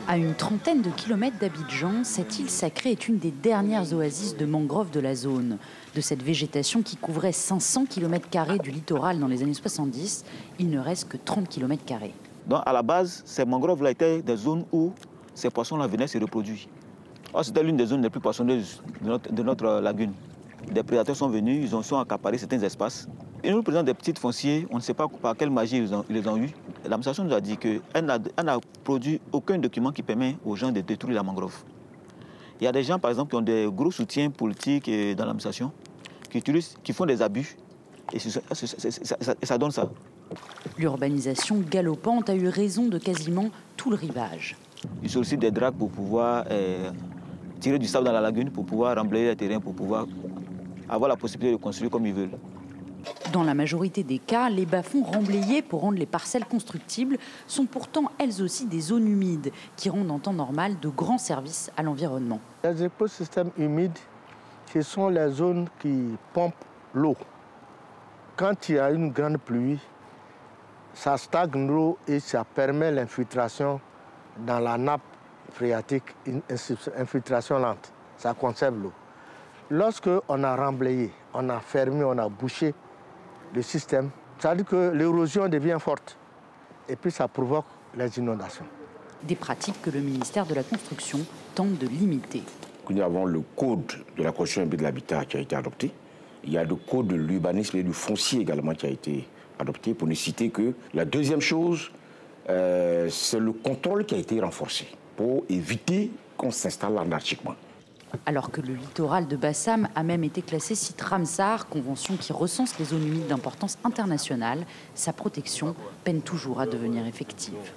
À une trentaine de kilomètres d'Abidjan, cette île sacrée est une des dernières oasis de mangroves de la zone. De cette végétation qui couvrait 500 km² du littoral dans les années 70, il ne reste que 30 km². Donc à la base, ces mangroves-là étaient des zones où ces poissons-là venaient se reproduire. C'était l'une des zones les plus poissonneuses de notre lagune. Des prédateurs sont venus, ils ont accaparé certains espaces. Et nous présentent des petites fonciers, on ne sait pas par quelle magie ils les ont eu. L'administration nous a dit qu'elle n'a produit aucun document qui permet aux gens de détruire la mangrove. Il y a des gens, par exemple, qui ont des gros soutiens politiques dans l'administration, qui font des abus, et ça donne ça. L'urbanisation galopante a eu raison de quasiment tout le rivage. Ils sollicitent des dragues pour pouvoir tirer du sable dans la lagune, pour pouvoir remblayer les terrains, pour pouvoir avoir la possibilité de construire comme ils veulent. Dans la majorité des cas, les bas-fonds remblayés pour rendre les parcelles constructibles sont pourtant elles aussi des zones humides qui rendent en temps normal de grands services à l'environnement. Les écosystèmes humides, ce sont les zones qui pompent l'eau. Quand il y a une grande pluie, ça stagne l'eau et ça permet l'infiltration dans la nappe phréatique, une infiltration lente. Ça conserve l'eau. Lorsque on a remblayé, on a fermé, on a bouché le système, ça veut dire que l'érosion devient forte et puis ça provoque les inondations. Des pratiques que le ministère de la Construction tente de limiter. Nous avons le code de la construction et de l'habitat qui a été adopté. Il y a le code de l'urbanisme et du foncier également qui a été adopté, pour ne citer que. La deuxième chose, c'est le contrôle qui a été renforcé pour éviter qu'on s'installe anarchiquement. Alors que le littoral de Bassam a même été classé site Ramsar, convention qui recense les zones humides d'importance internationale, sa protection peine toujours à devenir effective.